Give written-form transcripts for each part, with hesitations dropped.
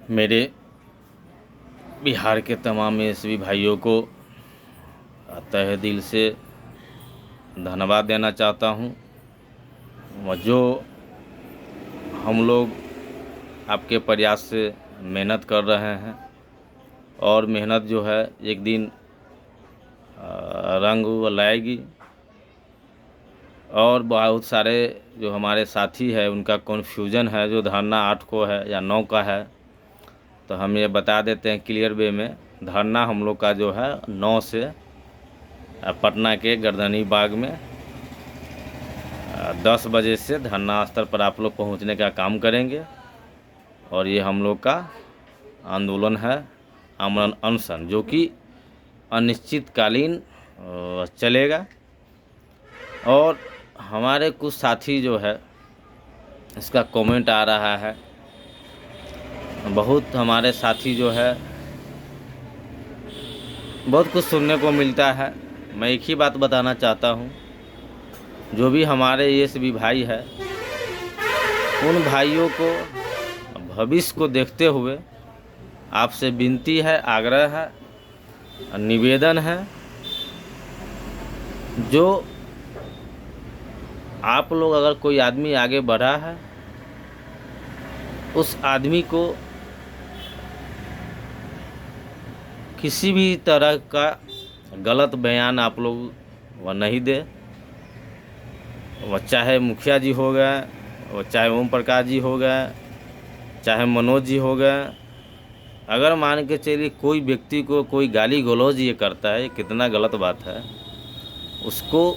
मेरे बिहार के तमाम एसवी भाइयों को तहे दिल से धन्यवाद देना चाहता हूँ। जो हम लोग आपके प्रयास से मेहनत कर रहे हैं और मेहनत जो है एक दिन रंग लाएगी और बहुत सारे जो हमारे साथी है उनका कन्फ्यूजन है, जो धरना 8 को है या 9 का है, तो हम ये बता देते हैं क्लियर वे में। धरना हम लोग का जो है 9 से पटना के गर्दनी बाग में 10 बजे से धरना स्थल पर आप लोग पहुंचने का काम करेंगे। और ये हम लोग का आंदोलन है, आमरण अनशन, जो कि अनिश्चितकालीन चलेगा। और हमारे कुछ साथी जो है इसका कमेंट आ रहा है, बहुत हमारे साथी जो है बहुत कुछ सुनने को मिलता है। मैं एक ही बात बताना चाहता हूँ, जो भी हमारे एसवी भाई है उन भाइयों को भविष्य को देखते हुए आपसे विनती है, आग्रह है, निवेदन है, जो आप लोग अगर कोई आदमी आगे बढ़ा है उस आदमी को किसी भी तरह का गलत बयान आप लोग वह नहीं दे। वह चाहे मुखिया जी हो गए, वह चाहे ओम प्रकाश जी हो गए, चाहे मनोज जी हो गए। अगर मान के चलिए कोई व्यक्ति को कोई गाली गलौज ये करता है, कितना गलत बात है, उसको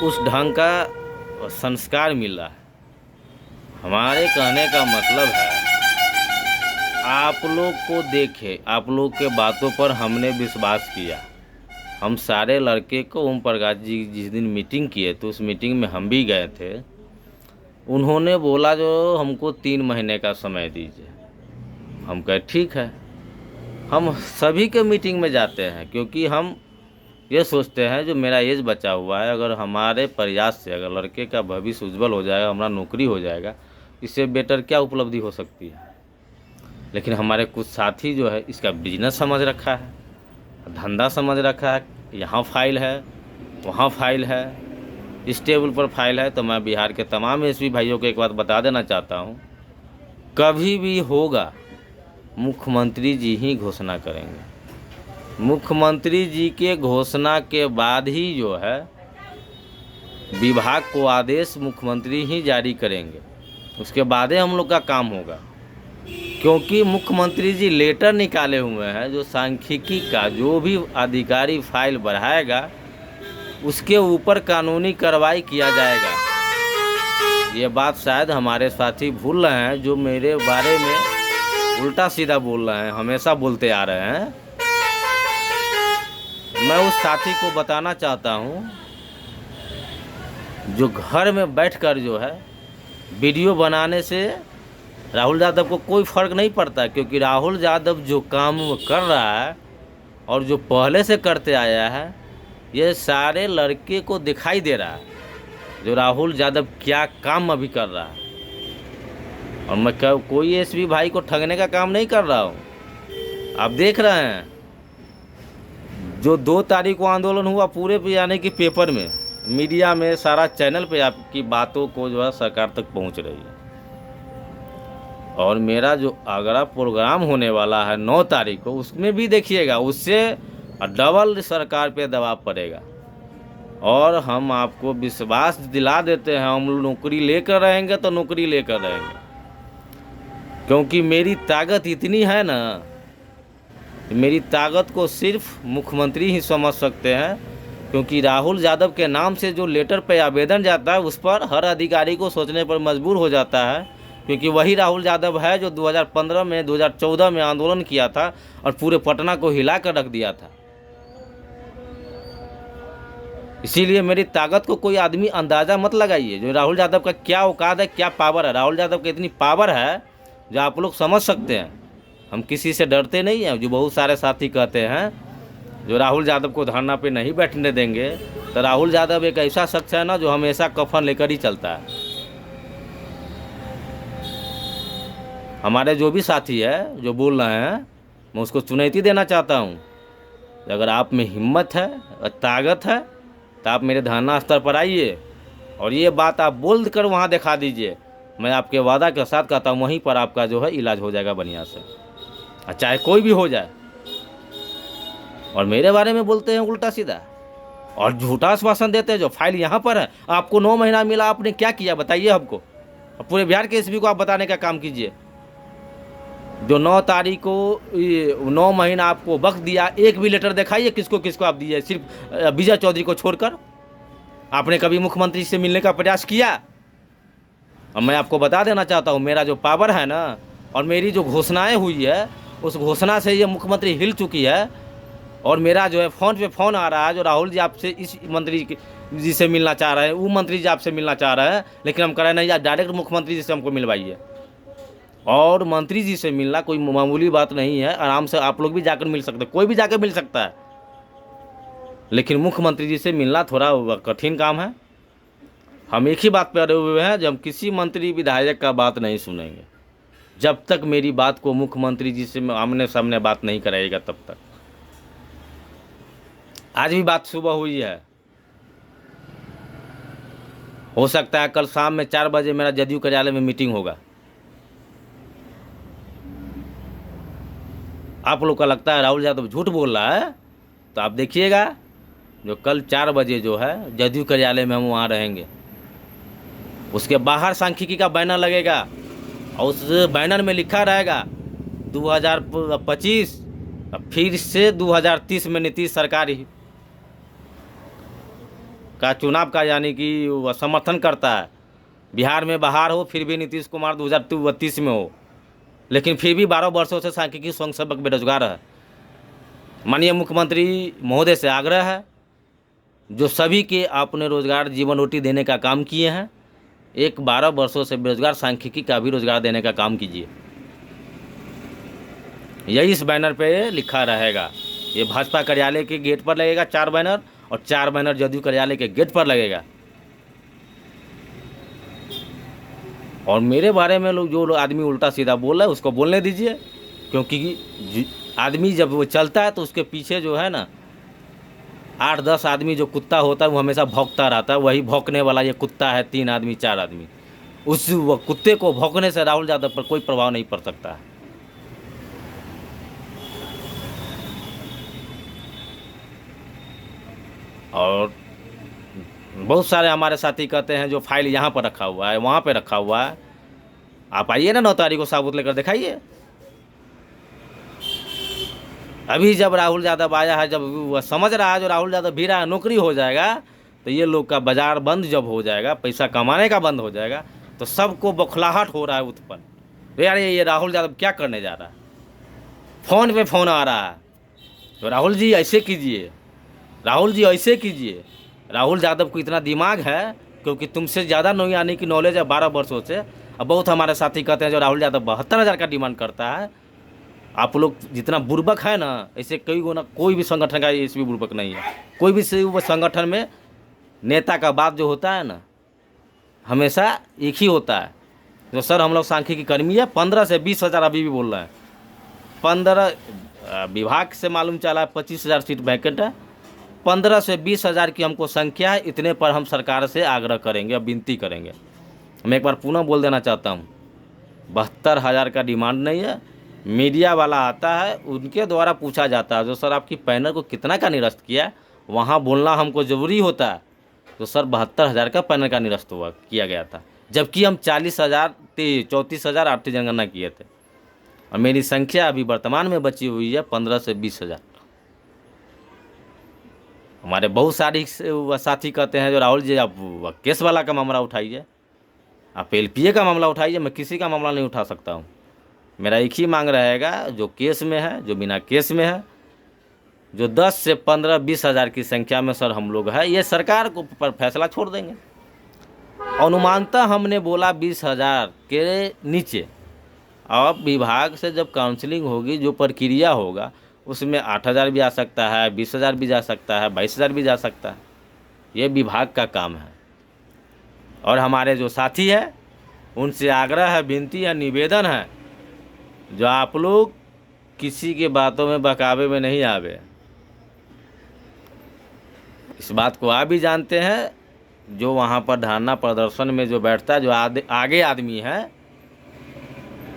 उस ढंग का संस्कार मिल रहा है। हमारे कहने का मतलब है आप लोग को देखे, आप लोग के बातों पर हमने विश्वास किया। हम सारे लड़के को ओम प्रकाश जी जिस दिन मीटिंग किए तो उस मीटिंग में हम भी गए थे। उन्होंने बोला जो हमको 3 महीने का समय दीजिए। हम कहे ठीक है। हम सभी के मीटिंग में जाते हैं क्योंकि हम ये सोचते हैं जो मेरा एज बचा हुआ है, अगर हमारे प्रयास से अगर लड़के का भविष्य उज्जवल हो जाएगा, हमारा नौकरी हो जाएगा, इससे बेटर क्या उपलब्धि हो सकती है। लेकिन हमारे कुछ साथी जो है इसका बिजनेस समझ रखा है, धंधा समझ रखा है, यहाँ फाइल है, वहाँ फाइल है, इस टेबल पर फाइल है। तो मैं बिहार के तमाम एसवी भाइयों को एक बात बता देना चाहता हूँ, कभी भी होगा मुख्यमंत्री जी ही घोषणा करेंगे। मुख्यमंत्री जी के घोषणा के बाद ही जो है विभाग को आदेश मुख्यमंत्री ही जारी करेंगे, उसके बाद ही हम लोग का काम होगा। क्योंकि मुख्यमंत्री जी लेटर निकाले हुए हैं, जो सांख्यिकी का जो भी अधिकारी फाइल बढ़ाएगा उसके ऊपर कानूनी कार्रवाई किया जाएगा। ये बात शायद हमारे साथी भूल रहे हैं, जो मेरे बारे में उल्टा सीधा बोल रहे हैं, हमेशा बोलते आ रहे हैं। मैं उस साथी को बताना चाहता हूँ जो घर में बैठकर जो है वीडियो बनाने से राहुल यादव को कोई फ़र्क नहीं पड़ता, क्योंकि राहुल यादव जो काम कर रहा है और जो पहले से करते आया है ये सारे लड़के को दिखाई दे रहा है, जो राहुल यादव क्या काम अभी कर रहा है। और मैं कोई एसवी भाई को ठगने का काम नहीं कर रहा हूँ। आप देख रहे हैं जो 2 तारीख को आंदोलन हुआ, पूरे पे यानी कि पेपर में, मीडिया में, सारा चैनल पे आपकी बातों को जो है सरकार तक पहुंच रही है। और मेरा जो आगरा प्रोग्राम होने वाला है 9 तारीख को, उसमें भी देखिएगा, उससे डबल सरकार पे दबाव पड़ेगा। और हम आपको विश्वास दिला देते हैं, हम नौकरी लेकर रहेंगे तो नौकरी लेकर रहेंगे। क्योंकि मेरी ताकत इतनी है ना, मेरी ताकत को सिर्फ मुख्यमंत्री ही समझ सकते हैं। क्योंकि राहुल यादव के नाम से जो लेटर पे आवेदन जाता है उस पर हर अधिकारी को सोचने पर मजबूर हो जाता है, क्योंकि वही राहुल यादव है जो 2015 में 2014 में आंदोलन किया था और पूरे पटना को हिला कर रख दिया था। इसीलिए मेरी ताकत को कोई आदमी अंदाज़ा मत लगाइए, जो राहुल यादव का क्या औकात है, क्या पावर है। राहुल यादव की इतनी पावर है जो आप लोग समझ सकते हैं। हम किसी से डरते नहीं हैं। जो बहुत सारे साथी कहते हैं जो राहुल यादव को धरना पे नहीं बैठने देंगे, तो राहुल यादव एक ऐसा शख्स है ना जो हमेशा कफन लेकर ही चलता है। हमारे जो भी साथी है जो बोल रहे हैं, मैं उसको चुनौती देना चाहता हूँ, अगर आप में हिम्मत है और ताकत है तो आप मेरे धरना स्तर पर आइए और ये बात आप बोल कर वहाँ दिखा दीजिए। मैं आपके वादा के साथ कहता हूँ वहीं पर आपका जो है इलाज हो जाएगा बढ़िया से, और चाहे कोई भी हो जाए। और मेरे बारे में बोलते हैं उल्टा सीधा और झूठा आश्वासन देते हैं। जो फाइल यहाँ पर है, आपको 9 महीना मिला, आपने क्या किया बताइए हमको। पूरे बिहार के एसपी को आप बताने का काम कीजिए। जो 9 तारीख को 9 महीना आपको वक्त दिया, एक भी लेटर दिखाइए किसको किसको आप दिए, सिर्फ विजय चौधरी को छोड़कर। आपने कभी मुख्यमंत्री से मिलने का प्रयास किया? और मैं आपको बता देना चाहता हूँ, मेरा जो पावर है ना और मेरी जो घोषणाएं हुई है, उस घोषणा से ये मुख्यमंत्री हिल चुकी है। और मेरा जो है फ़ोन पे फ़ोन आ रहा है, जो राहुल जी आपसे इस मंत्री जी से मिलना चाह रहे हैं, वो मंत्री जी आपसे मिलना चाह रहे हैं, लेकिन हम कह रहे हैं नहीं यार, डायरेक्ट मुख्यमंत्री जी से हमको मिलवाइए। और मंत्री जी से मिलना कोई मामूली बात नहीं है, आराम से आप लोग भी जाकर मिल सकते, कोई भी जाकर मिल सकता है, लेकिन मुख्यमंत्री जी से मिलना थोड़ा कठिन काम है। हम एक ही बात पर अड़े हुए हैं, जब हम किसी मंत्री विधायक का बात नहीं सुनेंगे, जब तक मेरी बात को मुख्यमंत्री जी से आमने सामने बात नहीं कराएगा तब तक। आज भी बात सुबह हुई है, हो सकता है कल शाम में 4 बजे मेरा जदयू कार्यालय में मीटिंग होगा। आप लोग का लगता है राहुल यादव झूठ बोल रहा है, तो आप देखिएगा जो कल 4 बजे जो है जदयू कार्यालय में हम वहाँ रहेंगे। उसके बाहर सांख्यिकी का बैनर लगेगा और उस बैनर में लिखा रहेगा 2025 फिर से 2030 में नीतीश सरकार ही का चुनाव का यानी कि वह समर्थन करता है। बिहार में बाहर हो फिर भी नीतीश कुमार 2032 में हो, लेकिन फिर भी 12 वर्षों से सांख्यिकी स्वयं सेवक बेरोजगार है। माननीय मुख्यमंत्री महोदय से आग्रह है, जो सभी के आपने रोजगार जीवन रोटी देने का काम किए हैं, एक 12 वर्षों से बेरोजगार सांख्यिकी का भी रोजगार देने का काम कीजिए। यही इस बैनर पे लिखा रहेगा। ये भाजपा कार्यालय के गेट पर लगेगा 4 बैनर, और 4 बैनर जदयू कार्यालय के गेट पर लगेगा। और मेरे बारे में लोग जो आदमी उल्टा सीधा बोल रहा है उसको बोलने दीजिए, क्योंकि आदमी जब वो चलता है तो उसके पीछे जो है ना 8-10 आदमी जो कुत्ता होता है वो हमेशा भौंकता रहता है। वही भौंकने वाला ये कुत्ता है, 3 आदमी 4 आदमी। उस कुत्ते को भौंकने से राहुल यादव पर कोई प्रभाव नहीं पड़ सकता है। और बहुत सारे हमारे साथी कहते हैं जो फाइल यहाँ पर रखा हुआ है, वहाँ पे रखा हुआ है। आप आइए ना 9 तारीख को साबुत लेकर दिखाइए। अभी जब राहुल यादव आया है, जब वह समझ रहा है जो राहुल यादव भी रहा नौकरी हो जाएगा, तो ये लोग का बाजार बंद जब हो जाएगा, पैसा कमाने का बंद हो जाएगा, तो सबको बौखलाहट हो रहा है उत्पन्न, तो यार ये राहुल यादव क्या करने जा रहा है। फ़ोन पे फ़ोन आ रहा है, तो राहुल जी ऐसे कीजिए, राहुल जी ऐसे कीजिए। राहुल यादव को इतना दिमाग है क्योंकि तुमसे ज़्यादा यानी कि नॉलेज है 12 वर्षों से। अब बहुत हमारे साथी कहते हैं जो राहुल यादव 72,000 का डिमांड करता है। आप लोग जितना बुर्बक है ना, ऐसे कोई भी संगठन का ऐसे भी बुर्बक नहीं है। कोई भी संगठन में नेता का बात जो होता है ना, हमेशा एक ही होता है, जो सर हम लोग सांख्यिकी कर्मी है, 15 से 20,000 अभी भी बोल रहे हैं। 15 विभाग से मालूम चला 25,000 सीट वैकेंट है, 15 से 20,000 की हमको संख्या है। इतने पर हम सरकार से आग्रह करेंगे और विनती करेंगे। मैं एक बार पुनः बोल देना चाहता हूँ, 72,000 का डिमांड नहीं है। मीडिया वाला आता है, उनके द्वारा पूछा जाता है जो सर आपकी पैनल को कितना का निरस्त किया, वहाँ बोलना हमको ज़रूरी होता है। तो सर 72,000 का पैनल का निरस्त किया गया था, जबकि हम 34,000 जनगणना किए थे। और मेरी संख्या अभी वर्तमान में बची हुई है 15 से 20,000। हमारे बहुत सारे साथी कहते हैं जो राहुल जी आप केस वाला का मामला उठाइए, आप एलपीए का मामला उठाइए। मैं किसी का मामला नहीं उठा सकता हूँ। मेरा एक ही मांग रहेगा, जो केस में है, जो बिना केस में है, जो 10 से 15-20,000 की संख्या में सर हम लोग है, ये सरकार को पर फैसला छोड़ देंगे। अनुमानतः हमने बोला 20,000 के नीचे। अब विभाग से जब काउंसलिंग होगी, जो प्रक्रिया होगा, उसमें 8,000 भी आ सकता है, 20,000 भी जा सकता है, 22,000 भी जा सकता है। ये विभाग का काम है। और हमारे जो साथी है उनसे आग्रह है, विनती है, निवेदन है जो आप लोग किसी के बातों में बहकावे में नहीं आवे, इस बात को आप भी जानते हैं। जो वहाँ पर धरना प्रदर्शन में जो बैठता है, जो आगे आदमी है,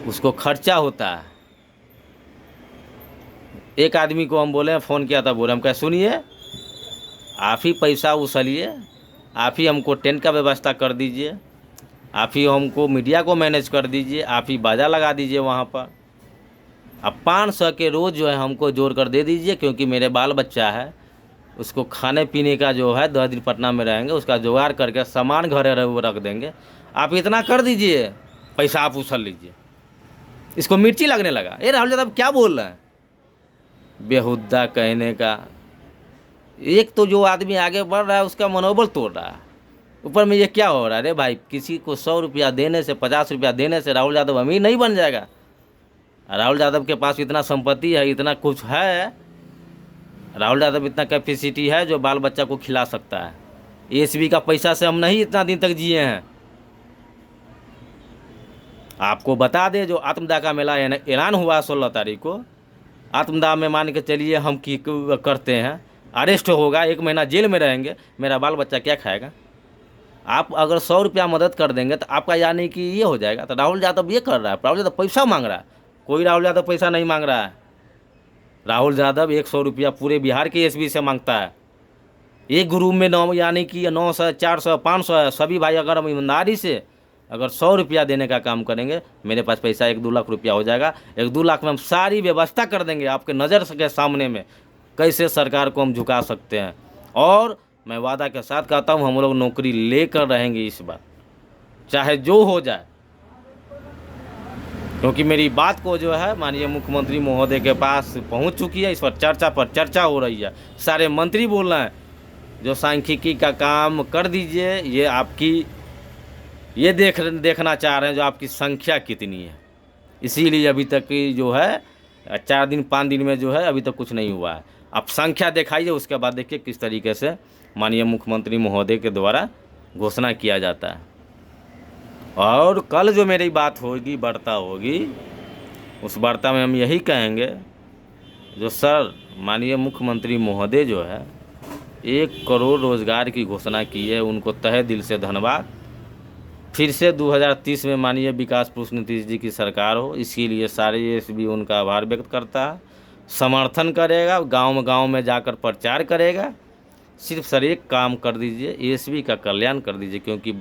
उसको खर्चा होता है। एक आदमी को हम बोले, फ़ोन किया था, बोले, हम कहे सुनिए, आप ही पैसा उछलिए, आप ही हमको टेंट का व्यवस्था कर दीजिए, आप ही हमको मीडिया को मैनेज कर दीजिए, आप ही बाजा लगा दीजिए वहाँ पर। अब 500 के रोज़ जो है हमको जोड़ कर दे दीजिए, क्योंकि मेरे बाल बच्चा है, उसको खाने पीने का जो है 10 दिन पटना में रहेंगे, उसका जुगाड़ करके सामान घरे रख देंगे। आप इतना कर दीजिए, पैसा आप उछल लीजिए। इसको मिर्ची लगने लगा। ये राहुल यादव क्या बोल रहे हैं, बेहुद्दा कहने का। एक तो जो आदमी आगे बढ़ रहा है उसका मनोबल तोड़ रहा है, ऊपर में ये क्या हो रहा है। अरे भाई, किसी को 100 रुपया देने से, 50 रुपया देने से राहुल यादव अमीर नहीं बन जाएगा। राहुल यादव के पास इतना संपत्ति है, इतना कुछ है, राहुल यादव इतना कैपेसिटी है जो बाल बच्चा को खिला सकता है। एसबी का पैसा से हम नहीं इतना दिन तक जिए हैं। आपको बता दे, जो आत्मदाह का मेला ऐलान हुआ 16 तारीख को, आत्मदाह में मान के चलिए हम की करते हैं, अरेस्ट होगा, 1 महीना जेल में रहेंगे, मेरा बाल बच्चा क्या खाएगा। आप अगर 100 रुपया मदद कर देंगे तो आपका यानी कि ये हो जाएगा। तो राहुल यादव ये कर रहा है, राहुल यादव पैसा मांग रहा है। कोई राहुल यादव पैसा नहीं मांग रहा है। राहुल यादव 100 रुपया पूरे बिहार के एसबी से मांगता है। एक ग्रुप में 9 यानी कि 900, 400, 500 है। सभी भाई अगर हम ईमानदारी से अगर 100 रुपया देने का काम करेंगे, मेरे पास पैसा 1-2 लाख रुपया हो जाएगा। 1-2 लाख में हम सारी व्यवस्था कर देंगे आपके नज़र के सामने में, कैसे सरकार को हम झुका सकते हैं। और मैं वादा के साथ कहता हूँ, हम लोग नौकरी लेकर रहेंगे इस बार, चाहे जो हो जाए। क्योंकि मेरी बात को जो है माननीय मुख्यमंत्री महोदय के पास पहुंच चुकी है, इस पर चर्चा हो रही है। सारे मंत्री बोल रहे हैं जो सांख्यिकी का काम कर दीजिए, ये आपकी ये देखना चाह रहे हैं जो आपकी संख्या कितनी है। इसीलिए अभी तक की जो है 4 दिन 5 दिन में जो है अभी तक कुछ नहीं हुआ है। आप संख्या दिखाइए, उसके बाद देखिए किस तरीके से माननीय मुख्यमंत्री महोदय के द्वारा घोषणा किया जाता है। और कल जो मेरी बात होगी, वार्ता होगी, उस वार्ता में हम यही कहेंगे, जो सर माननीय मुख्यमंत्री महोदय जो है 1 करोड़ रोज़गार की घोषणा की है, उनको तहे दिल से धन्यवाद। फिर से 2030 में माननीय विकास पुरुष नीतीश जी की सरकार हो, इसके लिए सारे एसबी उनका आभार व्यक्त करता है, समर्थन करेगा, गांव में जाकर प्रचार करेगा। सिर्फ सर एक काम कर दीजिए, एसबी का कल्याण कर दीजिए, क्योंकि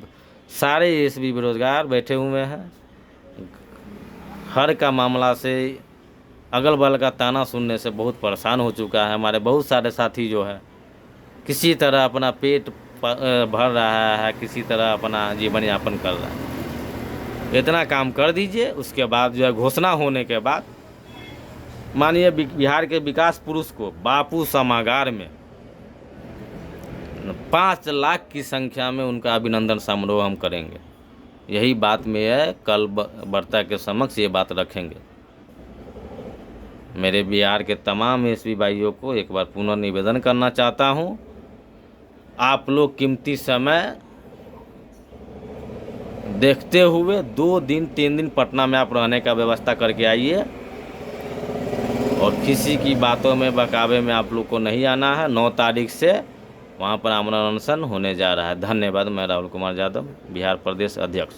सारे एसबी बेरोजगार बैठे हुए हैं। हर का मामला से, अगल बगल का ताना सुनने से बहुत परेशान हो चुका है। हमारे बहुत सारे साथी जो है किसी तरह अपना पेट भर रहा है, किसी तरह अपना जीवन यापन कर रहा है। इतना काम कर दीजिए, उसके बाद जो है घोषणा होने के बाद माननीय बिहार के विकास पुरुष को बापू सभागार में 5 लाख की संख्या में उनका अभिनंदन समारोह हम करेंगे। यही बात में है, कल वार्ता के समक्ष ये बात रखेंगे। मेरे बिहार के तमाम एसबी भाइयों को एक बार पुनः निवेदन करना चाहता हूँ, आप लोग कीमती समय देखते हुए 2 दिन 3 दिन पटना में आप रहने का व्यवस्था करके आइए, और किसी की बातों में बहकावे में आप लोग को नहीं आना है। 9 तारीख से वहाँ पर आमरण अनशन होने जा रहा है। धन्यवाद। मैं राहुल कुमार यादव, बिहार प्रदेश अध्यक्ष।